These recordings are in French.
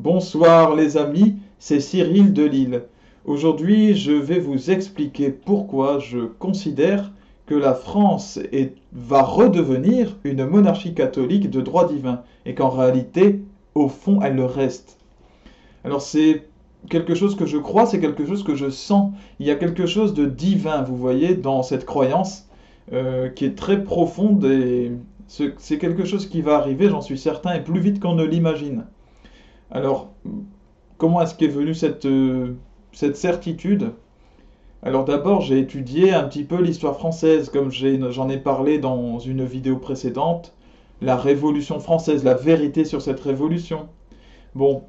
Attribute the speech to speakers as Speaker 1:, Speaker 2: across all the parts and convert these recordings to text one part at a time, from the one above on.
Speaker 1: Bonsoir les amis, c'est Cyril de Lille. Aujourd'hui, je vais vous expliquer pourquoi je considère que la France va redevenir une monarchie catholique de droit divin et qu'en réalité, au fond, elle le reste. Alors c'est quelque chose que je crois, c'est quelque chose que je sens. Il y a quelque chose de divin, vous voyez, dans cette croyance qui est très profonde et c'est quelque chose qui va arriver, j'en suis certain, et plus vite qu'on ne l'imagine. Alors, comment est-ce qu'est venue cette certitude? Alors d'abord, j'ai étudié un petit peu l'histoire française, comme j'en ai parlé dans une vidéo précédente, la Révolution française, la vérité sur cette révolution. Bon,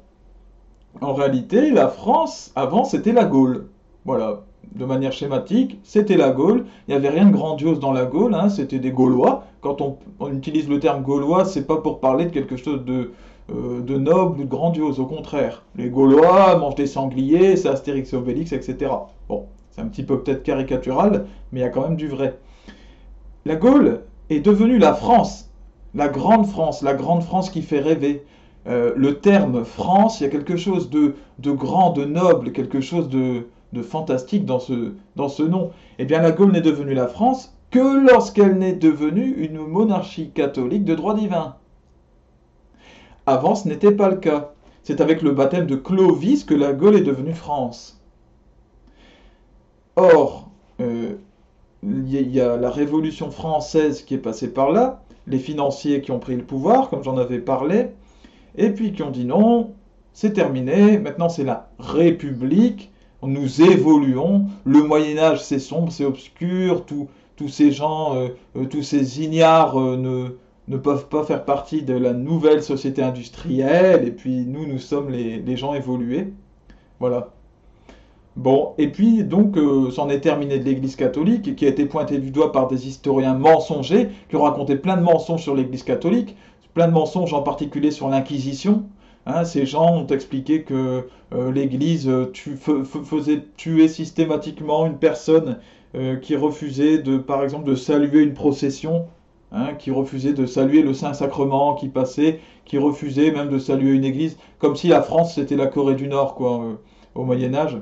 Speaker 1: en réalité, la France, avant, c'était la Gaule. Voilà, de manière schématique, c'était la Gaule. Il n'y avait rien de grandiose dans la Gaule, hein, c'était des Gaulois. Quand on utilise le terme gaulois, c'est pas pour parler de quelque chose de noble ou de grandiose, au contraire. Les Gaulois mangent des sangliers, c'est Astérix et Obélix, etc. Bon, c'est un petit peu peut-être caricatural, mais il y a quand même du vrai. La Gaule est devenue la grande France qui fait rêver. Le terme France, il y a quelque chose de grand, de noble, quelque chose de fantastique dans ce nom. Eh bien, la Gaule n'est devenue la France que lorsqu'elle n'est devenue une monarchie catholique de droit divin. Avant, ce n'était pas le cas. C'est avec le baptême de Clovis que la Gaule est devenue France. Or, il y a la Révolution française qui est passée par là, les financiers qui ont pris le pouvoir, comme j'en avais parlé, et puis qui ont dit non, c'est terminé, maintenant c'est la République, nous évoluons, le Moyen-Âge c'est sombre, c'est obscur, tous ces gens, tous ces ignares ne peuvent pas faire partie de la nouvelle société industrielle, et puis nous sommes les gens évolués. Voilà. Bon, et puis donc c'en est terminé de l'Église catholique, qui a été pointée du doigt par des historiens mensongers, qui ont raconté plein de mensonges sur l'Église catholique, plein de mensonges en particulier sur l'Inquisition. Hein, ces gens ont expliqué que l'Église faisait tuer systématiquement une personne qui refusait par exemple, de saluer une procession, hein, qui refusait de saluer le Saint-Sacrement qui passait, qui refusait même de saluer une église, comme si la France c'était la Corée du Nord, quoi, au Moyen-Âge.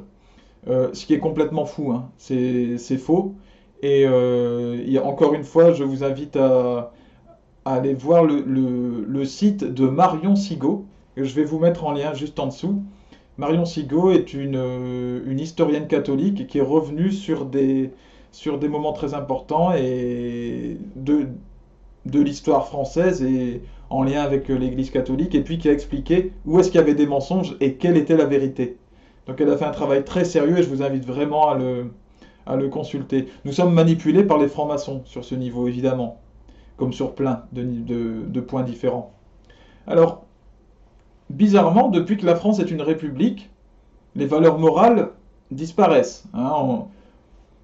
Speaker 1: Ce qui est complètement fou, hein. C'est faux. Et encore une fois, je vous invite à aller voir le site de Marion Sigaud, que je vais vous mettre en lien juste en dessous. Marion Sigaud est une historienne catholique qui est revenue sur des moments très importants de l'histoire française et en lien avec l'Église catholique, et puis qui a expliqué où est-ce qu'il y avait des mensonges et quelle était la vérité. Donc elle a fait un travail très sérieux et je vous invite vraiment à le consulter. Nous sommes manipulés par les francs-maçons sur ce niveau, évidemment, comme sur plein de points différents. Alors, bizarrement, depuis que la France est une république, les valeurs morales disparaissent. Hein.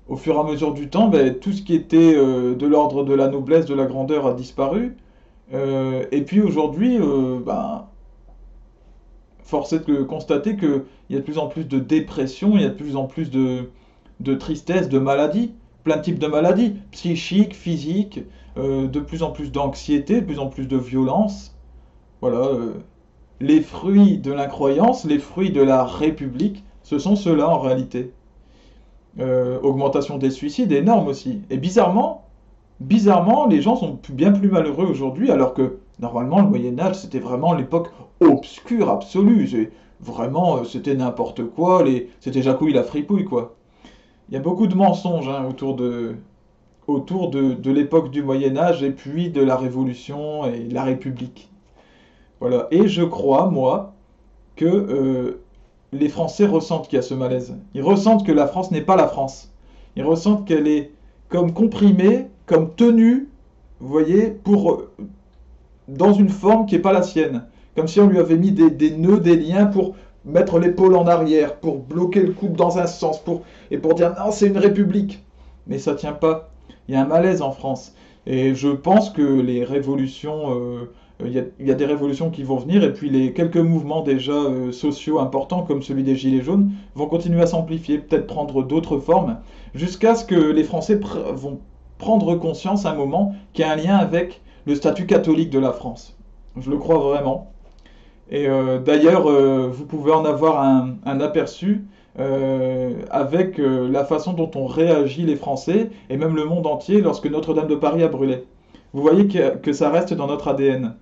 Speaker 1: Au fur et à mesure du temps, ben, tout ce qui était de l'ordre de la noblesse, de la grandeur a disparu. Et puis aujourd'hui, ben, force est de constater qu'il y a de plus en plus de dépression, il y a de plus en plus de tristesse, de maladies, plein de types de maladies, psychiques, physiques, de plus en plus d'anxiété, de plus en plus de violence. Voilà, les fruits de l'incroyance, les fruits de la République, ce sont ceux-là en réalité. Augmentation des suicides énorme aussi. Et bizarrement, les gens sont bien plus malheureux aujourd'hui, alors que normalement le Moyen-Âge c'était vraiment l'époque obscure absolue. Vraiment, c'était n'importe quoi, c'était Jacouille la fripouille, quoi. Il y a beaucoup de mensonges, hein, autour de l'époque du Moyen-Âge et puis de la Révolution et la République. Voilà. Et je crois, moi, que les Français ressentent qu'il y a ce malaise. Ils ressentent que la France n'est pas la France. Ils ressentent qu'elle est comme comprimée, comme tenue, vous voyez, dans une forme qui n'est pas la sienne. Comme si on lui avait mis des nœuds, des liens pour mettre l'épaule en arrière, pour bloquer le couple dans un sens, et pour dire non, c'est une république. Mais ça ne tient pas. Il y a un malaise en France. Et je pense que les révolutions, il y a des révolutions qui vont venir, et puis les quelques mouvements déjà sociaux importants, comme celui des Gilets jaunes, vont continuer à s'amplifier, peut-être prendre d'autres formes, jusqu'à ce que les Français vont prendre conscience à un moment qu'il y a un lien avec le statut catholique de la France. Je le crois vraiment. Et d'ailleurs, vous pouvez en avoir un aperçu avec la façon dont ont réagi les Français et même le monde entier lorsque Notre-Dame de Paris a brûlé. Vous voyez que ça reste dans notre ADN.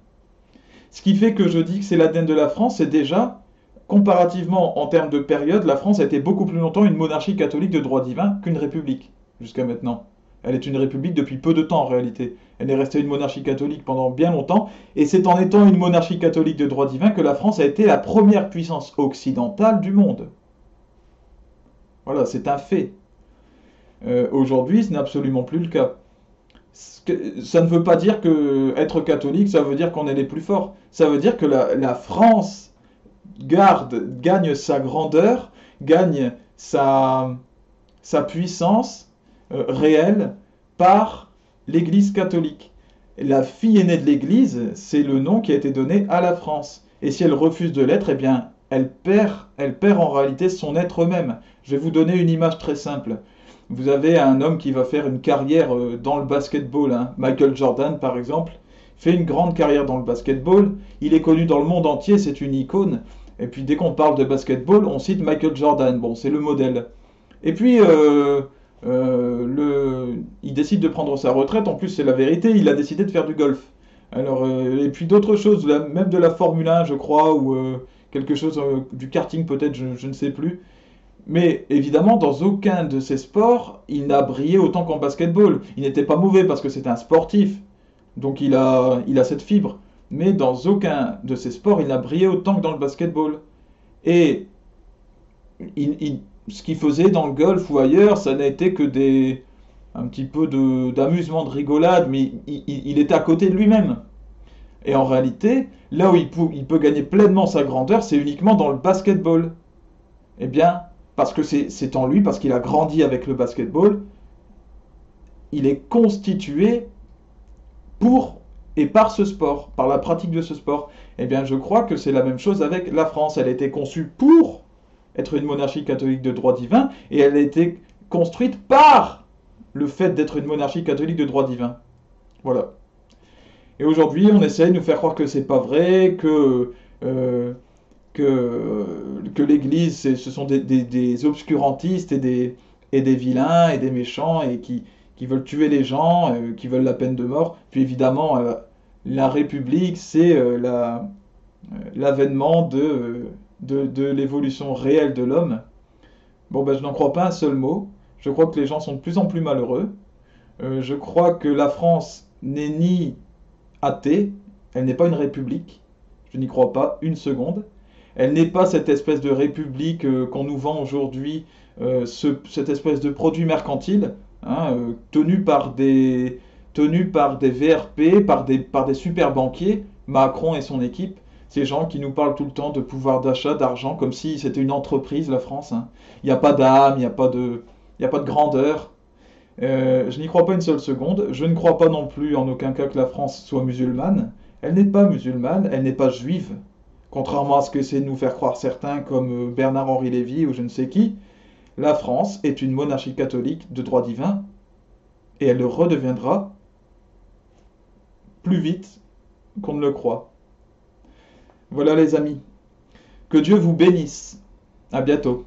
Speaker 1: Ce qui fait que je dis que c'est l'ADN de la France, c'est déjà, comparativement en termes de période, la France a été beaucoup plus longtemps une monarchie catholique de droit divin qu'une république, jusqu'à maintenant. Elle est une république depuis peu de temps en réalité. Elle est restée une monarchie catholique pendant bien longtemps, et c'est en étant une monarchie catholique de droit divin que la France a été la première puissance occidentale du monde. Voilà, c'est un fait. Aujourd'hui, ce n'est absolument plus le cas. Ça ne veut pas dire que être catholique, ça veut dire qu'on est les plus forts. Ça veut dire que la France gagne sa grandeur, gagne sa puissance réelle par l'Église catholique. La fille aînée de l'Église, c'est le nom qui a été donné à la France. Et si elle refuse de l'être, eh bien, elle perd en réalité son être même. Je vais vous donner une image très simple. Vous avez un homme qui va faire une carrière dans le basketball, hein. Michael Jordan par exemple, fait une grande carrière dans le basketball. Il est connu dans le monde entier, c'est une icône. Et puis dès qu'on parle de basketball, on cite Michael Jordan. Bon, c'est le modèle. Et puis il décide de prendre sa retraite. En plus, c'est la vérité. Il a décidé de faire du golf. Alors, et puis d'autres choses, même de la Formule 1, je crois, ou quelque chose du karting peut-être, je ne sais plus. Mais évidemment, dans aucun de ces sports, il n'a brillé autant qu'en basketball. Il n'était pas mauvais parce que c'est un sportif, donc il a cette fibre. Mais dans aucun de ces sports, il n'a brillé autant que dans le basketball. Et ce qu'il faisait dans le golf ou ailleurs, ça n'a été que un petit peu d'amusement, de rigolade, mais il était à côté de lui-même. Et en réalité, là où il peut gagner pleinement sa grandeur, c'est uniquement dans le basketball. Eh bien, parce que c'est en lui, parce qu'il a grandi avec le basketball, il est constitué pour et par ce sport, par la pratique de ce sport. Eh bien, je crois que c'est la même chose avec la France. Elle a été conçue pour être une monarchie catholique de droit divin, et elle a été construite par le fait d'être une monarchie catholique de droit divin. Voilà. Et aujourd'hui, on essaie de nous faire croire que c'est pas vrai, euh, que l'Église, ce sont des obscurantistes et des vilains et des méchants et qui veulent tuer les gens, qui veulent la peine de mort. Puis évidemment, la République, c'est l'avènement de l'évolution réelle de l'homme. Bon, ben, je n'en crois pas un seul mot. Je crois que les gens sont de plus en plus malheureux. Je crois que la France n'est ni athée, elle n'est pas une république. Je n'y crois pas une seconde. Elle n'est pas cette espèce de république qu'on nous vend aujourd'hui, cette espèce de produit mercantile, hein, tenu par des VRP, par des super banquiers, Macron et son équipe. Ces gens qui nous parlent tout le temps de pouvoir d'achat, d'argent, comme si c'était une entreprise, la France, hein. Il n'y a pas d'âme, il n'y a pas de grandeur. Je n'y crois pas une seule seconde. Je ne crois pas non plus en aucun cas que la France soit musulmane. Elle n'est pas musulmane, elle n'est pas juive. Contrairement à ce que c'est de nous faire croire certains comme Bernard-Henri Lévy ou je ne sais qui, la France est une monarchie catholique de droit divin et elle le redeviendra plus vite qu'on ne le croit. Voilà les amis. Que Dieu vous bénisse. À bientôt.